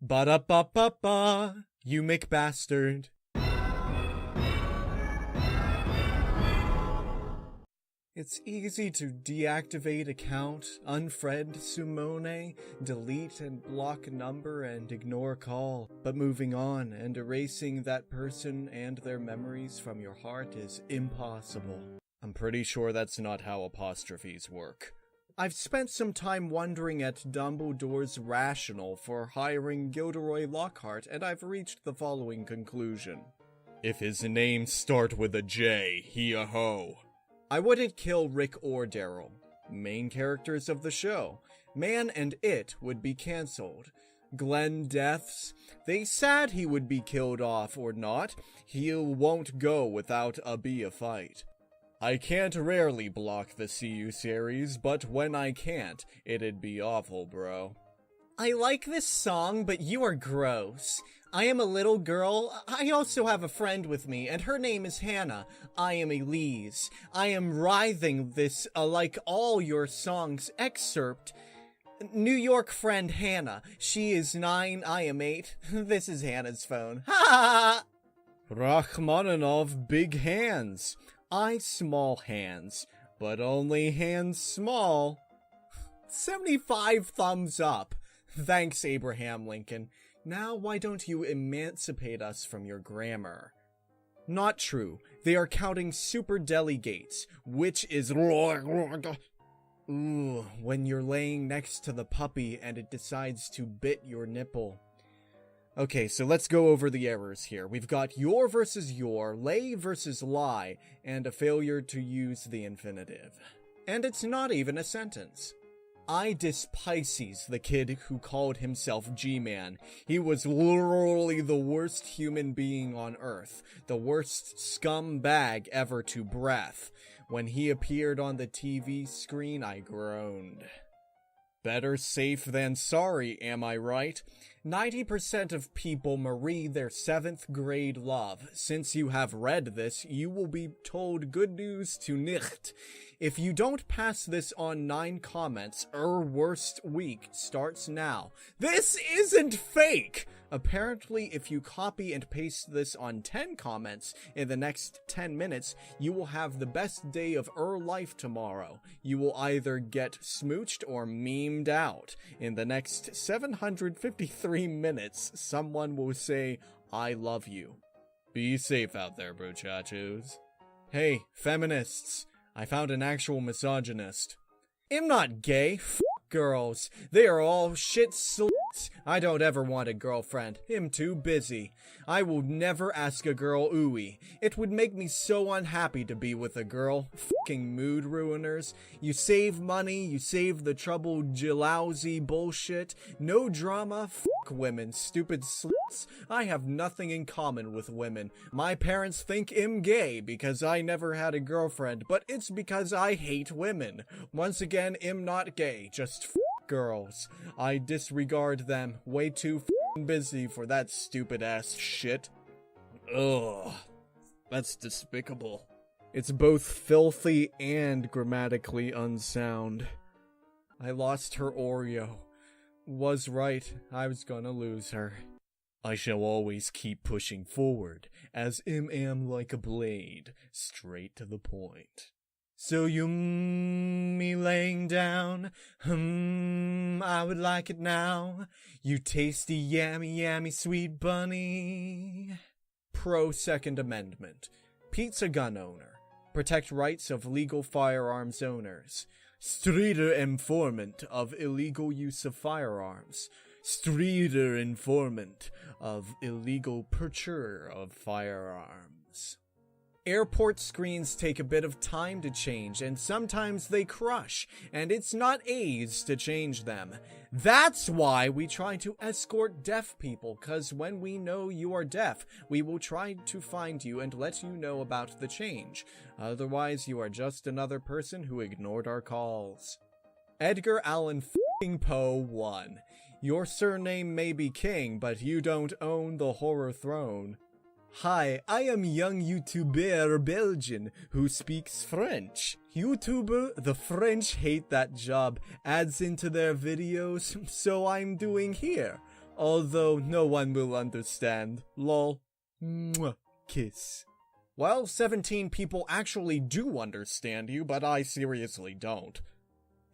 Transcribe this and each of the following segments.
Ba-da-ba-ba-ba, you McBastard. It's easy to deactivate account, unfriend Sumone, delete and block number and ignore call. But moving on and erasing that person and their memories from your heart is impossible. I'm pretty sure that's not how apostrophes work. I've spent some time wondering at Dumbledore's rationale for hiring Gilderoy Lockhart, and I've reached the following conclusion. If his name start with a J, he a hoe. I wouldn't kill Rick or Daryl, main characters of the show. Man and It would be cancelled. Glenn deaths, they said he would be killed off or not. He won't go without a fight. I can't rarely block the CU series, but when I can't, it'd be awful, bro. I like this song, but you are gross. I am a little girl. I also have a friend with me, and her name is Hannah. I am Elise. I am writhing this, like all your songs, excerpt. New York friend Hannah. She is 9, I am 8. This is Hannah's phone. Ha ha! Rachmaninoff big hands. I small hands, but only hands small. 75 thumbs up. Thanks, Abraham Lincoln. Now why don't you emancipate us from your grammar? Not true. They are counting super delegates, which is ooh, when you're laying next to the puppy and it decides to bit your nipple. Okay, so let's go over the errors here. We've got your versus your, lay versus lie, and a failure to use the infinitive. And it's not even a sentence. I despise the kid who called himself G-Man. He was literally the worst human being on Earth, the worst scumbag ever to breath. When he appeared on the TV screen, I groaned. Better safe than sorry, am I right? 90% of people marry their 7th grade love. Since you have read this, you will be told good news to nicht. If you don't pass this on 9 comments, worst week starts now. This isn't fake! Apparently, if you copy and paste this on 10 comments in the next 10 minutes, you will have the best day of life tomorrow. You will either get smooched or memed out. In the next 753 minutes, someone will say, I love you. Be safe out there, muchachos. Hey, feminists. I found an actual misogynist. I'm not gay. F girls. They are all shit sluts. I don't ever want a girlfriend. I'm too busy. I will never ask a girl ooey. It would make me so unhappy to be with a girl. Fucking mood ruiners. You save money, you save the trouble, lousy bullshit. No drama. Fuck women, stupid sluts. I have nothing in common with women. My parents think I'm gay because I never had a girlfriend, but it's because I hate women. Once again, I'm not gay, just fuck girls. I disregard them. Way too f***ing busy for that stupid ass shit. Ugh. That's despicable. It's both filthy and grammatically unsound. I lost her Oreo. Was right, I was gonna lose her. I shall always keep pushing forward, as am like a blade, straight to the point. So you me laying down, I would like it now. You tasty, yummy, sweet bunny. Pro Second Amendment. Pizza gun owner. Protect rights of legal firearms owners. Streeter informant of illegal use of firearms. Streeter informant of illegal purchase of firearms. Airport screens take a bit of time to change, and sometimes they crush, and it's not AIDS to change them. That's why we try to escort deaf people, cause when we know you are deaf, we will try to find you and let you know about the change. Otherwise, you are just another person who ignored our calls. Edgar Allan f***ing Poe 1. Your surname may be King, but you don't own the horror throne. Hi, I am young YouTuber Belgian who speaks French. YouTuber, the French hate that job, adds into their videos, so I'm doing here. although no one will understand. Lol. Mwah. Kiss. Well, 17 people actually do understand you, but I seriously don't.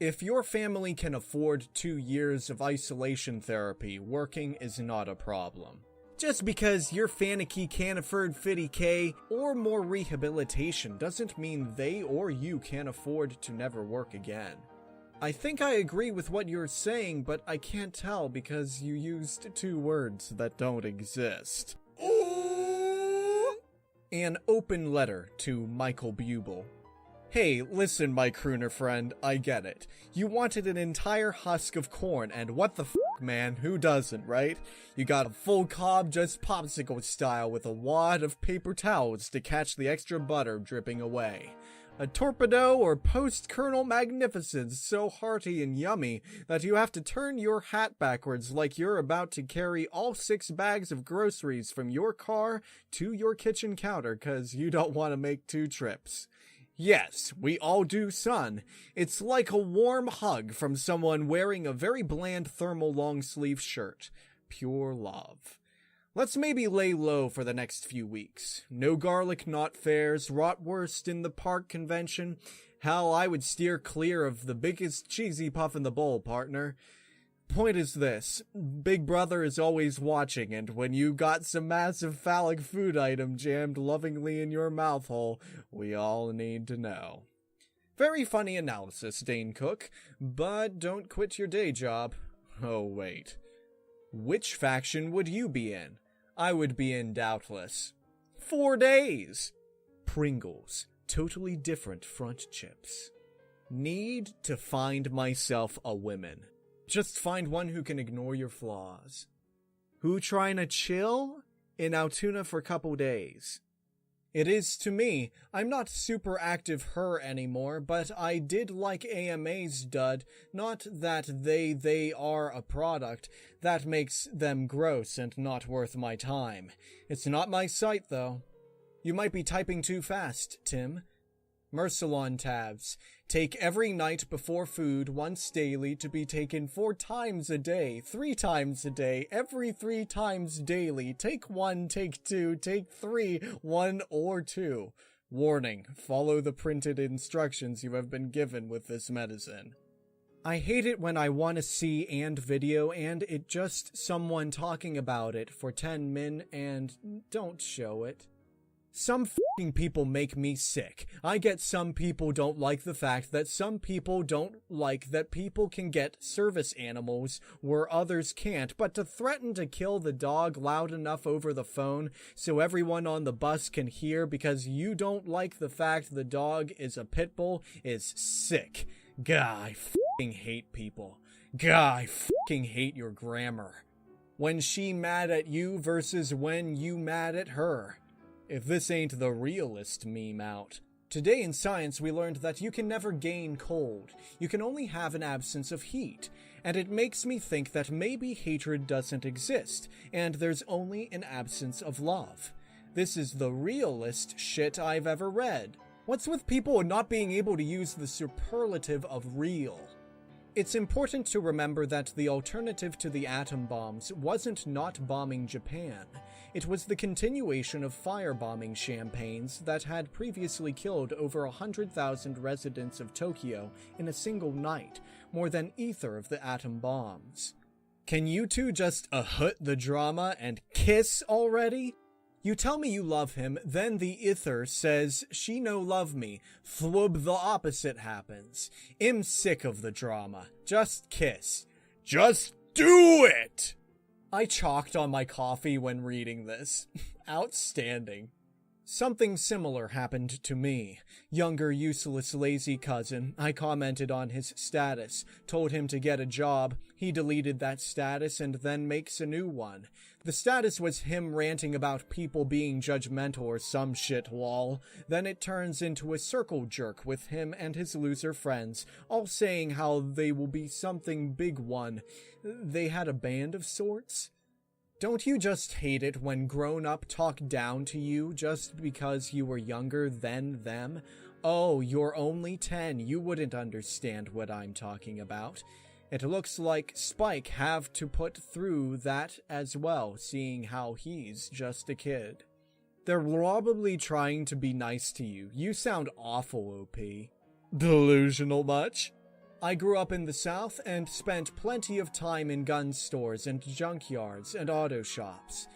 If your family can afford 2 years of isolation therapy, working is not a problem. Just because your fanicky can't afford 50K or more rehabilitation doesn't mean they or you can't afford to never work again. I think I agree with what you're saying, but I can't tell because you used 2 words that don't exist. An open letter to Michael Buble. Hey, listen, my crooner friend, I get it. You wanted an entire husk of corn, and what the f***, man, who doesn't, right? You got a full cob just popsicle style with a wad of paper towels to catch the extra butter dripping away. A torpedo or post-kernel magnificence so hearty and yummy that you have to turn your hat backwards like you're about to carry all 6 bags of groceries from your car to your kitchen counter cause you don't want to make 2 trips. Yes, we all do, son. It's like a warm hug from someone wearing a very bland thermal long-sleeve shirt. Pure love. Let's maybe lay low for the next few weeks. No garlic knot fairs, rotwurst in the park convention. Hell, I would steer clear of the biggest cheesy puff in the bowl, partner. Point is this, Big Brother is always watching, and when you got some massive phallic food item jammed lovingly in your mouth hole, we all need to know. Very funny analysis, Dane Cook, but don't quit your day job. Oh, wait. Which faction would you be in? I would be in Doubtless. 4 days! Pringles, totally different front chips. Need to find myself a woman. Just find one who can ignore your flaws. Who trying to chill? In Altoona for couple days. It is to me. I'm not super active her anymore, but I did like AMA's dud. Not that they are a product. That makes them gross and not worth my time. It's not my site, though. You might be typing too fast, Tim. Mercilon tabs. Take every night before food once daily to be taken 4 times a day, 3 times a day, every 3 times daily. Take 1, take 2, take 3, 1 or 2. Warning, follow the printed instructions you have been given with this medicine. I hate it when I want to see and video and it just someone talking about it for 10 min and don't show it. Some f***ing people make me sick. I get some people don't like the fact that some people don't like that people can get service animals where others can't, but to threaten to kill the dog loud enough over the phone so everyone on the bus can hear because you don't like the fact the dog is a pit bull is sick. Gah, I f***ing hate people. Gah, I f***ing hate your grammar. When she mad at you versus when you mad at her. If this ain't the realest meme out. Today in science we learned that you can never gain cold. You can only have an absence of heat. And it makes me think that maybe hatred doesn't exist, and there's only an absence of love. This is the realest shit I've ever read. What's with people not being able to use the superlative of real? It's important to remember that the alternative to the atom bombs wasn't not bombing Japan. It was the continuation of firebombing campaigns that had previously killed over 100,000 residents of Tokyo in a single night, more than either of the atom bombs. Can you two just ahut the drama and kiss already? You tell me you love him, then the ether says she no love me. Thwub the opposite happens. I'm sick of the drama. Just kiss. Just do it! I chalked on my coffee when reading this. Outstanding. Something similar happened to me. Younger, useless, lazy cousin. I commented on his status, told him to get a job. He deleted that status and then makes a new one. The status was him ranting about people being judgmental or some shit, lol. Then it turns into a circle jerk with him and his loser friends, all saying how they will be something big one. They had a band of sorts? Don't you just hate it when grown-up talk down to you just because you were younger than them? Oh, you're only 10, you wouldn't understand what I'm talking about. It looks like Spike have to put through that as well, seeing how he's just a kid. They're probably trying to be nice to you. You sound awful, OP. Delusional much? I grew up in the South and spent plenty of time in gun stores and junkyards and auto shops.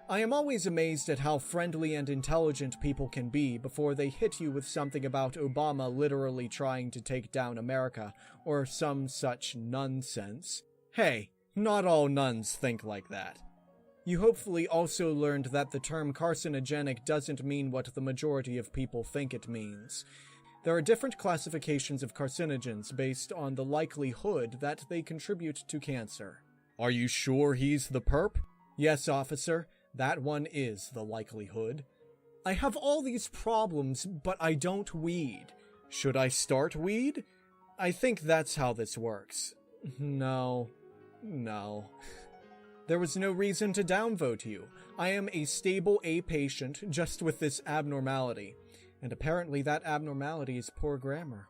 I am always amazed at how friendly and intelligent people can be before they hit you with something about Obama literally trying to take down America, or some such nonsense. Hey, not all nuns think like that. You hopefully also learned that the term carcinogenic doesn't mean what the majority of people think it means. There are different classifications of carcinogens based on the likelihood that they contribute to cancer. Are you sure he's the perp? Yes, officer. That one is the likelihood. I have all these problems, but I don't weed. Should I start weed? I think that's how this works. No. There was no reason to downvote you. I am a stable A patient, just with this abnormality. And apparently that abnormality is poor grammar.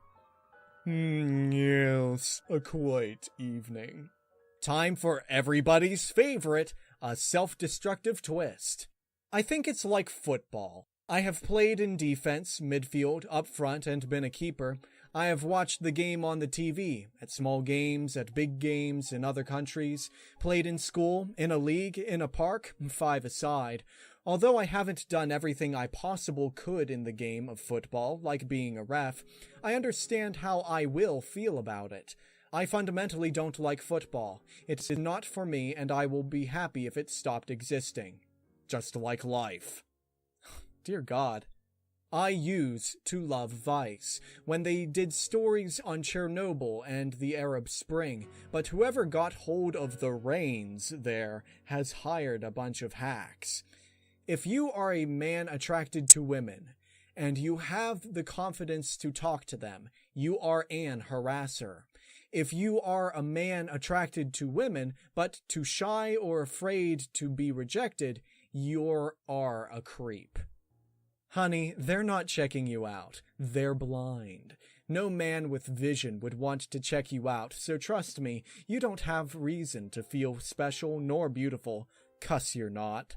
Yes, a quiet evening. Time for everybody's favorite, a self-destructive twist. I think it's like football. I have played in defense, midfield, up front, and been a keeper. I have watched the game on the TV, at small games, at big games in other countries, played in school, in a league, in a park, 5 aside. Although I haven't done everything I possibly could in the game of football, like being a ref, I understand how I will feel about it. I fundamentally don't like football. It's not for me, and I will be happy if it stopped existing. Just like life. Dear God. I used to love Vice, when they did stories on Chernobyl and the Arab Spring, but whoever got hold of the reins there has hired a bunch of hacks. If you are a man attracted to women, and you have the confidence to talk to them, you are an harasser. If you are a man attracted to women, but too shy or afraid to be rejected, you are a creep. Honey, they're not checking you out. They're blind. No man with vision would want to check you out, so trust me, you don't have reason to feel special nor beautiful. Cuss you're not.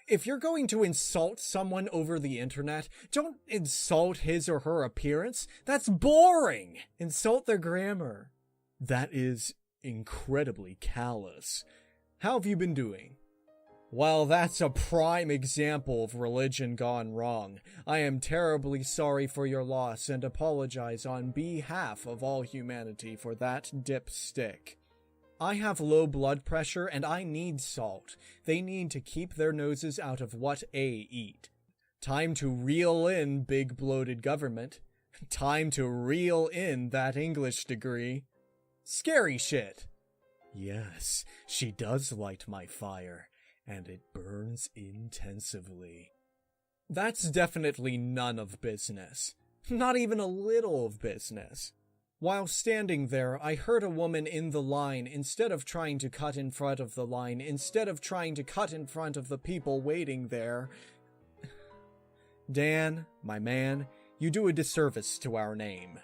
If you're going to insult someone over the internet, don't insult his or her appearance. That's boring. Insult their grammar. That is incredibly callous. How have you been doing? Well, that's a prime example of religion gone wrong. I am terribly sorry for your loss and apologize on behalf of all humanity for that dipstick. I have low blood pressure and I need salt. They need to keep their noses out of what A eat. Time to reel in, big bloated government. Time to reel in that English degree. Scary shit. Yes, she does light my fire, and it burns intensively. That's definitely none of business. Not even a little of business. While standing there, I heard a woman in the line, instead of trying to cut in front of the line, instead of trying to cut in front of the people waiting there. Dan, my man, you do a disservice to our name.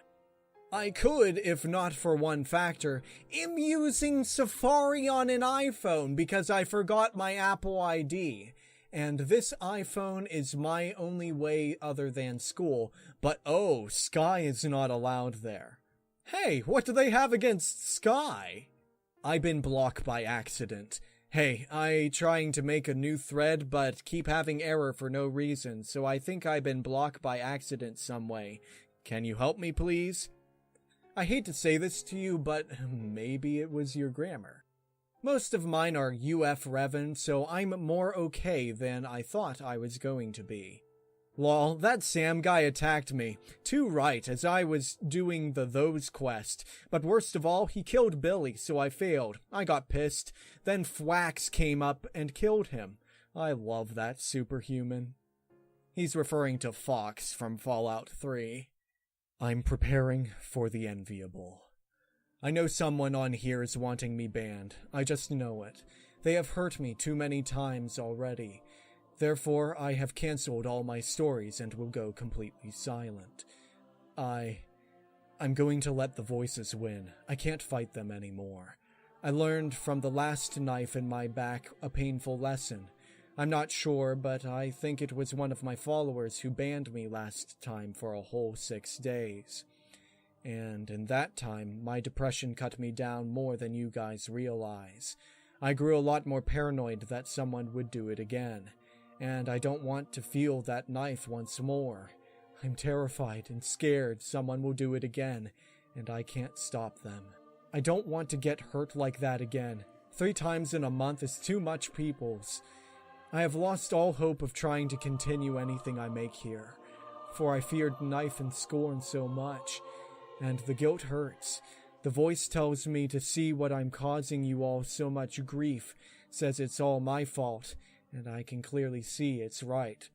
I could, if not for one factor. I'm using Safari on an iPhone because I forgot my Apple ID. And this iPhone is my only way other than school. But oh, Sky is not allowed there. Hey, what do they have against Sky? I been blocked by accident. Hey, I trying to make a new thread, but keep having error for no reason, so I think I been blocked by accident some way. Can you help me, please? I hate to say this to you, but maybe it was your grammar. Most of mine are UF Revan, so I'm more okay than I thought I was going to be. Lol, that Sam guy attacked me. Too right, as I was doing the Those quest. But worst of all, he killed Billy, so I failed. I got pissed. Then Fwax came up and killed him. I love that superhuman. He's referring to Fox from Fallout 3. I'm preparing for the enviable. I know someone on here is wanting me banned. I just know it. They have hurt me too many times already. Therefore, I have cancelled all my stories and will go completely silent. I'm going to let the voices win. I can't fight them anymore. I learned from the last knife in my back a painful lesson. I'm not sure, but I think it was one of my followers who banned me last time for a whole 6 days. And in that time, my depression cut me down more than you guys realize. I grew a lot more paranoid that someone would do it again, and I don't want to feel that knife once more. I'm terrified and scared someone will do it again, and I can't stop them. I don't want to get hurt like that again. 3 times in a month is too much, peoples. I have lost all hope of trying to continue anything I make here, for I feared knife and scorn so much, and the guilt hurts. The voice tells me to see what I'm causing you all so much grief, says it's all my fault, and I can clearly see it's right.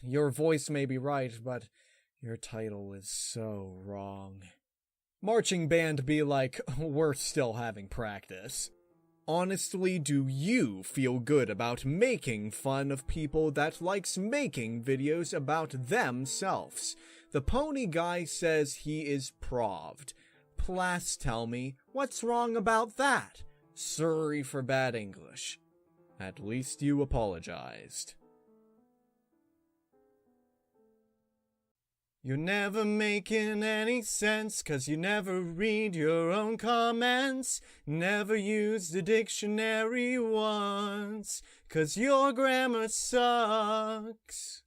Your voice may be right, but your title is so wrong. Marching band be like, we're still having practice. Honestly, do you feel good about making fun of people that likes making videos about themselves? The pony guy says he is proved. Plas tell me, what's wrong about that? Sorry for bad English. At least you apologized. You're never making any sense, 'cause you never read your own comments. Never use the dictionary once, 'cause your grammar sucks.